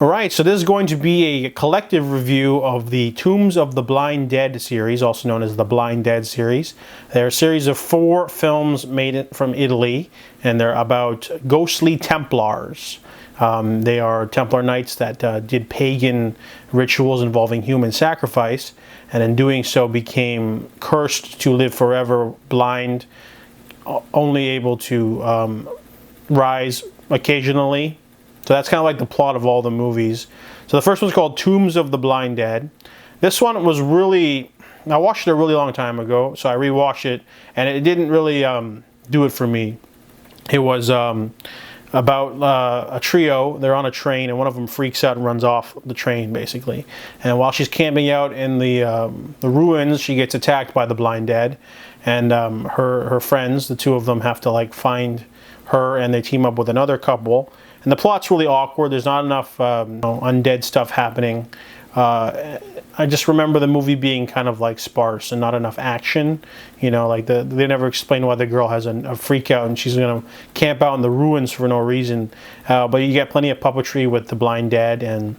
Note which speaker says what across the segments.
Speaker 1: Alright, so this is going to be a collective review of the Tombs of the Blind Dead series, also known as the Blind Dead series. They're a series of 4 films made from Italy, and they're about ghostly templars. They are Templar knights that did pagan rituals involving human sacrifice, and in doing so became cursed to live forever, blind, only able to rise occasionally. So that's kind of like the plot of all the movies. So the first one's called Tombs of the Blind Dead. This one was really, I watched it a really long time ago, so I rewatched it, and it didn't really do it for me. It was about a trio. They're on a train, and one of them freaks out and runs off the train, basically. And while she's camping out in the ruins, she gets attacked by the Blind Dead, and her friends, the 2 of them, have to like find her, and they team up with another couple. And the plot's really awkward. There's not enough undead stuff happening. I just remember the movie being kind of like sparse and not enough action. You know, like they never explain why the girl has a freak out and she's going to camp out in the ruins for no reason. But you get plenty of puppetry with the Blind Dead and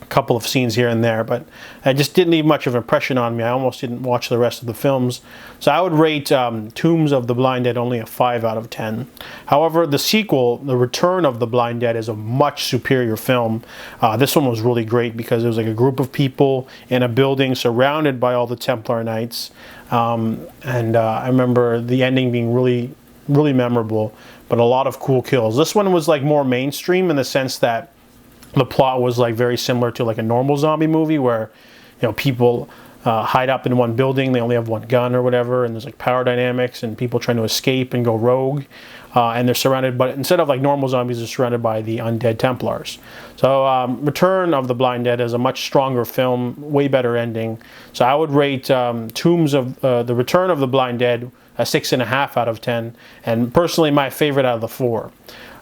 Speaker 1: a couple of scenes here and there, but it just didn't leave much of an impression on me. I almost didn't watch the rest of the films. So I would rate Tombs of the Blind Dead only a 5 out of 10. However, the sequel, The Return of the Blind Dead, is a much superior film. This one was really great because it was like a group of people in a building surrounded by all the Templar knights. I remember the ending being really, really memorable, but a lot of cool kills. This one was like more mainstream in the sense that the plot was like very similar to like a normal zombie movie where, you know, people hide up in one building, they only have one gun or whatever, and there's like power dynamics and people trying to escape and go rogue, and they're surrounded, but instead of like normal zombies, they're surrounded by the undead Templars. So Return of the Blind Dead is a much stronger film, way better ending. So I would rate Tombs of The Return of the Blind Dead a 6.5 out of 10, and personally my favorite out of the 4.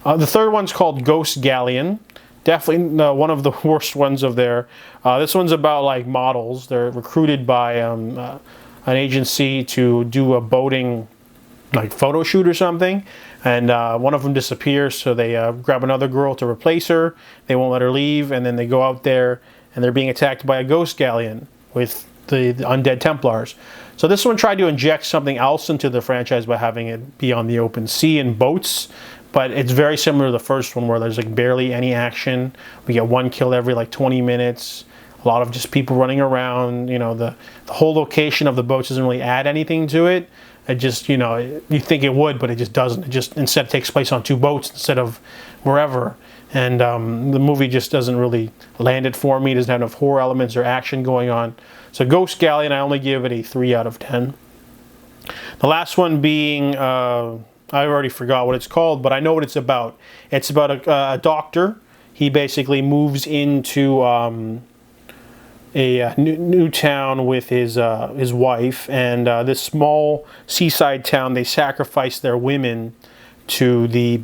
Speaker 1: The third one's called Ghost Galleon. Definitely one of the worst ones of there. This one's about like models. They're recruited by an agency to do a boating like photo shoot or something, and one of them disappears, so they grab another girl to replace her. They won't let her leave, and then they go out there and they're being attacked by a ghost galleon with the undead Templars. So this one tried to inject something else into the franchise by having it be on the open sea in boats, but it's very similar to the first one where there's like barely any action. We get one kill every like 20 minutes. A lot of just people running around. You know, the whole location of the boats doesn't really add anything to it. It just, you know, you think it would, but it just doesn't. It just instead takes place on 2 boats instead of wherever. And the movie just doesn't really land it for me. It doesn't have enough horror elements or action going on. So Ghost Galleon, I only give it a 3 out of 10. The last one being, I already forgot what it's called, but I know what it's about. It's about a doctor. He basically moves into a new town with his wife, and this small seaside town, they sacrifice their women to the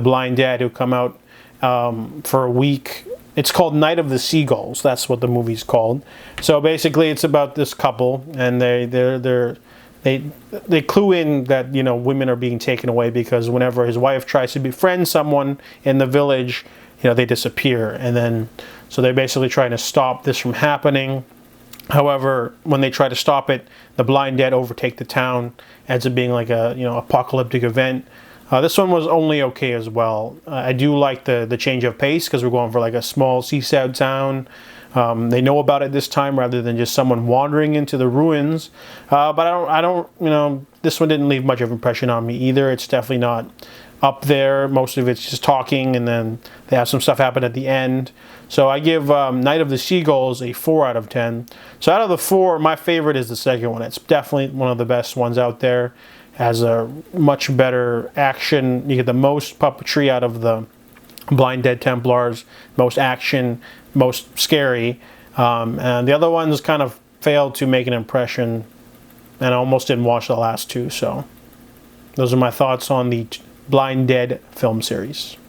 Speaker 1: Blind Dead, who come out for a week. It's called Night of the Seagulls. That's what the movie's called. So basically, it's about this couple, and they clue in that, you know, women are being taken away because whenever his wife tries to befriend someone in the village, you know, they disappear. And then, so they're basically trying to stop this from happening. However, when they try to stop it, the Blind Dead overtake the town. Ends up being like a, you know, apocalyptic event. This one was only okay as well. I do like the change of pace because we're going for like a small seaside town. They know about it this time rather than just someone wandering into the ruins. But I don't, you know, this one didn't leave much of an impression on me either. It's definitely not up there. Most of it's just talking, and then they have some stuff happen at the end. So I give Night of the Seagulls a 4 out of 10. So out of the 4, my favorite is the second one. It's definitely one of the best ones out there. Has a much better action. You get the most puppetry out of the Blind Dead Templars, most action, most scary, and the other ones kind of failed to make an impression, and I almost didn't watch the last 2. So those are my thoughts on the Blind Dead film series.